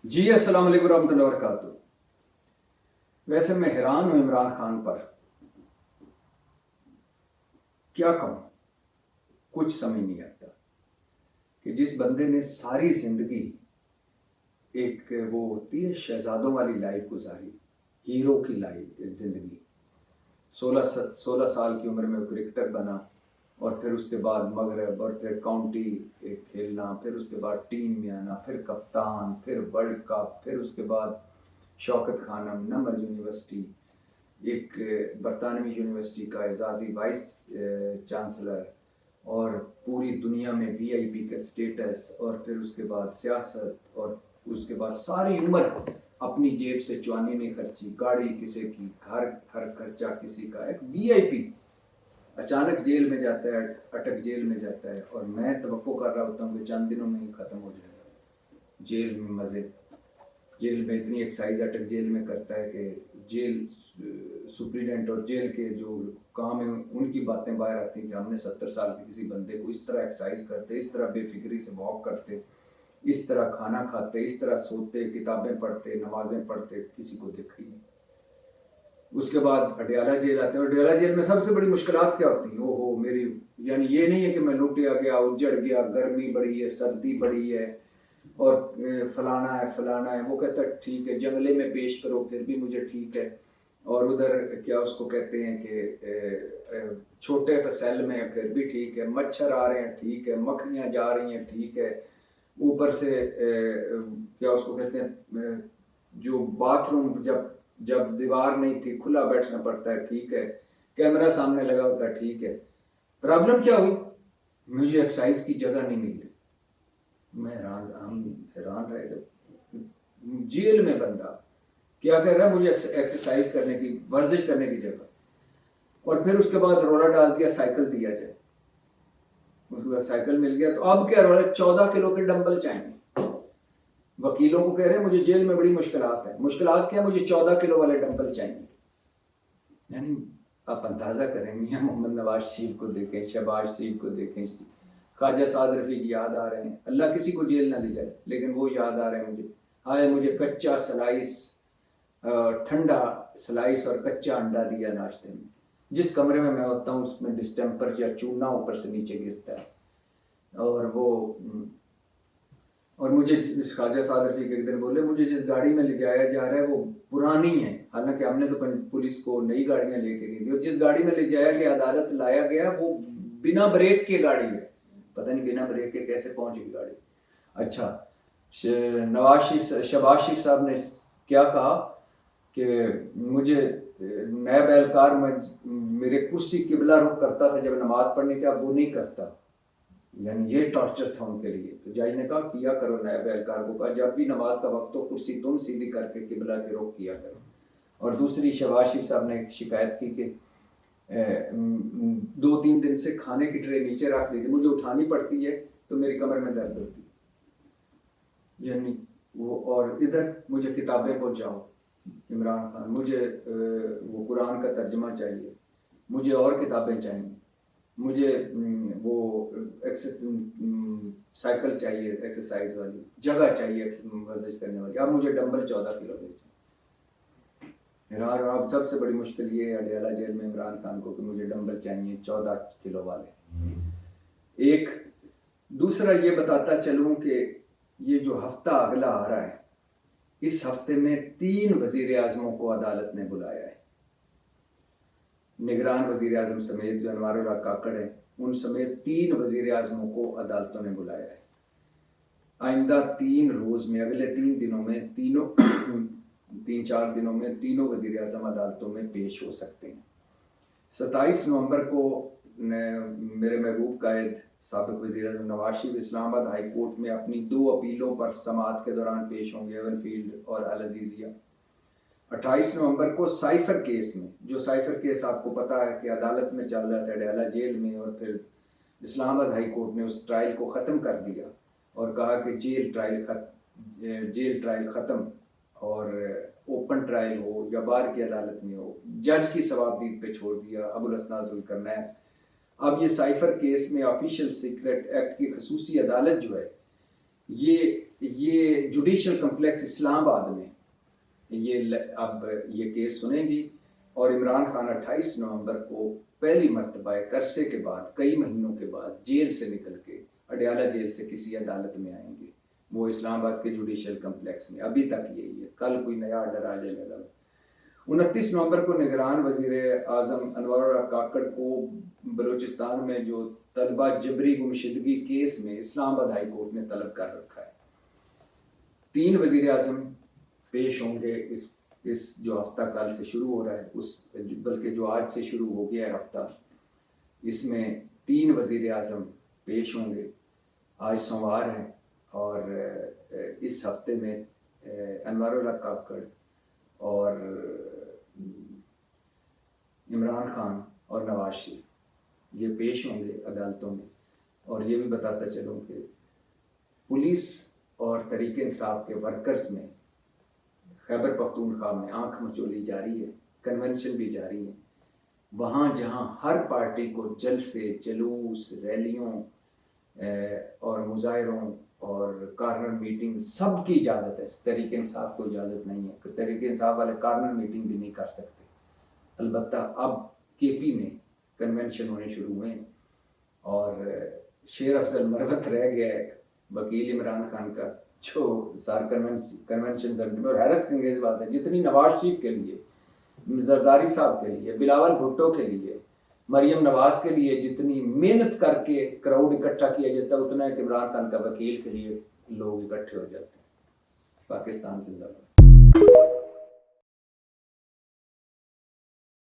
जी अस्सलाम वालेकुम रहमतुल्लाहि व बरकातुहू। वैसे मैं हैरान हूँ इमरान खान पर, क्या कहूँ, कुछ समझ नहीं आता कि जिस बंदे ने सारी जिंदगी एक वो होती है शहजादों वाली लाइफ गुजारी, हीरो की लाइफ जिंदगी, 16 साल की उम्र में वो क्रिकेटर बना और फिर उसके बाद मगरब और फिर काउंटी खेलना, फिर उसके बाद टीम में आना, फिर कप्तान, फिर वर्ल्ड कप, फिर उसके बाद शौकत खानम, नमल यूनिवर्सिटी, एक बरतानवी यूनिवर्सिटी का एजाजी वाइस चांसलर, और पूरी दुनिया में वीआईपी का स्टेटस, और फिर उसके बाद सियासत, और उसके बाद सारी उम्र अपनी जेब से चुआनी नहीं खर्ची, गाड़ी किसी की, घर खर्चा किसी का, एक वीआईपी अचानक जेल में जाता है, अटक जेल में जाता है, और मैं तवक्को कर रहा होता हूँ कि चंद दिनों में ही खत्म हो जाएगा जेल में मजे। जेल में इतनी एक्साइज अटक जेल में करता है कि जेल सुप्रीडेंट और जेल के जो काम है उनकी बातें बाहर आती हैं कि हमने 70 साल के किसी बंदे को इस तरह एक्साइज करते, इस तरह बेफिक्री से वॉक करते, इस तरह खाना खाते, इस तरह सोते, किताबें पढ़ते, नमाजें पढ़ते, किसी को देखा ही नहीं। उसके बाद अडयाला जेल आते हैं, और अडयाला जेल में सबसे बड़ी मुश्किलात क्या होती हैं? ओहो मेरी, यानी ये नहीं है कि मैं लुटिया गया, उजड़ गया, गर्मी बड़ी है, सर्दी बड़ी है, और फलाना है। वो कहता है ठीक है, जंगले में पेश करो फिर भी मुझे ठीक है, और उधर क्या उसको कहते हैं कि छोटे सेल में फिर भी ठीक है, मच्छर आ रहे हैं ठीक है, मक्खियाँ जा रही हैं ठीक है, ऊपर से क्या उसको कहते हैं, जो बाथरूम जब जब दीवार नहीं थी खुला बैठना पड़ता है ठीक है, कैमरा सामने लगा होता है ठीक है। प्रॉब्लम क्या हुई? मुझे एक्सरसाइज की जगह नहीं मिली। हम हैरान रह गए, जेल में बंदा क्या कर रहा है? मुझे एक्सरसाइज करने की, वर्जिश करने की जगह, और फिर उसके बाद रोला डाल दिया, साइकिल दिया जाए, उसके बाद साइकिल मिल गया, तो अब क्या रोला, 14 किलो के डंबल चाहिए। वकीलों को कह रहे हैं मुझे जेल में बड़ी मुश्किलात है। मुश्किलात क्या? मुझे 14 किलो वाले डंबल चाहिए। यानी आप अंदाजा करें, मियाँ मोहम्मद नवाज शरीफ को देखें, शहबाज शरीफ को देखें, ख्वाजा साद रफीक याद आ रहे हैं। अल्लाह किसी को जेल ना ले जाए, लेकिन वो याद आ रहे हैं मुझे। हाय मुझे कच्चा स्लाइस, ठंडा स्लाइस और कच्चा अंडा दिया नाश्ते में। जिस कमरे में मैं होता हूँ उसमें डिस्टेम्पर या चूना ऊपर से नीचे गिरता है, और वो और मुझे ख्वाजा साद रफीक एक दिन बोले मुझे जिस गाड़ी में ले जाया जा रहा है वो पुरानी है, हालांकि हमने तो पुलिस को नई गाड़ियां लेके दी थी, और जिस गाड़ी में ले जाया गया, अदालत लाया गया, वो बिना ब्रेक की गाड़ी है। पता नहीं बिना ब्रेक के कैसे पहुंची गाड़ी। अच्छा, शहबाज शरीफ साहब ने क्या कहा कि मुझे नैब एहलकार में मेरे कुर्सी किबला रुख करता था जब नमाज पढ़नी थी, अब वो नहीं करता। यानी ये टॉर्चर था उनके लिए। तो जज ने कहा किया करो, नायब एहलकार को कहा जब भी नमाज का वक्त हो कुर्सी तुम सीधी करके किबला के रुख किया करो। और दूसरी, शहबाज शरीफ साहब ने शिकायत की कि 2-3 दिन से खाने की ट्रे नीचे रख ली थी, मुझे उठानी पड़ती है तो मेरी कमर में दर्द होती है। यानी वो, और इधर मुझे किताबें पहुंचाओ इमरान खान, मुझे वो कुरान का तर्जमा चाहिए, मुझे और किताबें चाहिए, मुझे वो साइकिल चाहिए एक्सरसाइज वाली, जगह चाहिए वर्जिश करने वाली, अब मुझे डंबल 14 किलो भेजें। अब सबसे बड़ी मुश्किल ये है अडयाला जेल में इमरान खान को कि मुझे डंबल चाहिए 14 किलो वाले। एक दूसरा ये बताता चलूं कि ये जो हफ्ता अगला आ रहा है, इस हफ्ते में 3 वजीर आजमों को अदालत ने बुलाया है। निगरान वजीर आजम समेत जो अनवारुल हक काकड़ है, उन समेत 3 वजीर आजमों को अदालतों ने बुलाया है। आइंदा 3 रोज में, अगले 3 दिनों में, 3-4 दिनों में तीनों वजीर आजम अदालतों में पेश हो सकते हैं। 27 नवंबर को मेरे महबूब कायद साबिक वजीर आजम नवाज शरीफ इस्लामाबाद हाई कोर्ट में अपनी 2 अपीलों पर समाअत के दौरान पेश होंगे, एवनफील्ड और अल अजीजिया। 28 नवंबर को साइफर केस में, जो साइफर केस आपको पता है कि अदालत में चल रहा था अडयाला जेल में, और फिर इस्लामाबाद हाई कोर्ट ने उस ट्रायल को ख़त्म कर दिया और कहा कि जेल ट्रायल ख़त्म, और ओपन ट्रायल हो या बार की अदालत में हो, जज की सवाबदीद पे छोड़ दिया, अबुल हसन जुल्करनैन। अब ये साइफर केस में ऑफिशियल सीक्रेट एक्ट की खसूसी अदालत जो है, ये ये जुडिशल कम्प्लेक्स इस्लामाबाद में अब ये केस सुनेंगी और इमरान खान 28 नवंबर को पहली मरतबा अरसे के बाद, कई महीनों के बाद जेल से निकल के अडयाला जेल से किसी अदालत में आएंगे। वो इस्लामाबाद के जुडिशल कम्प्लेक्स में अभी तक यही है, कल कोई नया ऑर्डर आ जाएगा। 29 नवंबर को निगरान वजीर आजम अनवर काकड़ को बलूचिस्तान में जो तलबा जबरी गुमशुदगी केस में इस्लामाबाद हाई कोर्ट ने तलब कर रखा है। 3 वजीर आजम पेश होंगे इस जो हफ्ता कल से शुरू हो रहा है, उस बल्कि जो आज से शुरू हो गया है हफ्ता, इसमें 3 वजीर आजम पेश होंगे। आज सोमवार है और इस हफ्ते में अनवर काकड़ और इमरान खान और नवाज शरीफ ये पेश होंगे अदालतों में। और ये भी बताता चलूँ कि पुलिस और तहरीक इंसाफ के वर्कर्स में खैबर पख्तूनख्वा में आंख मचोली जारी है, कन्वेंशन भी जारी है। वहाँ जहाँ हर पार्टी को जलसे, जुलूस, रैलियों और मुजाहरों और कार्नर मीटिंग सब की इजाज़त है, तहरीक इंसाफ को इजाज़त नहीं है। तहरीक इंसाफ वाले कार्नर मीटिंग भी नहीं कर सकते। अलबत्ता अब केपी में कन्वेंशन होने शुरू हुए और शेर अफजल मरवत रह गया है वकील इमरान खान का, जो सार कन्वेंशन और हैरत अंगेज बात है, जितनी नवाज शरीफ के लिए, जरदारी साहब के लिए, बिलावल भुट्टो के लिए, मरियम नवाज के लिए जितनी मेहनत करके क्राउड इकट्ठा किया जाता है, उतना है कि इमरान खान का वकील के लिए लोग इकट्ठे हो जाते हैं। पाकिस्तान जिंदाबाद।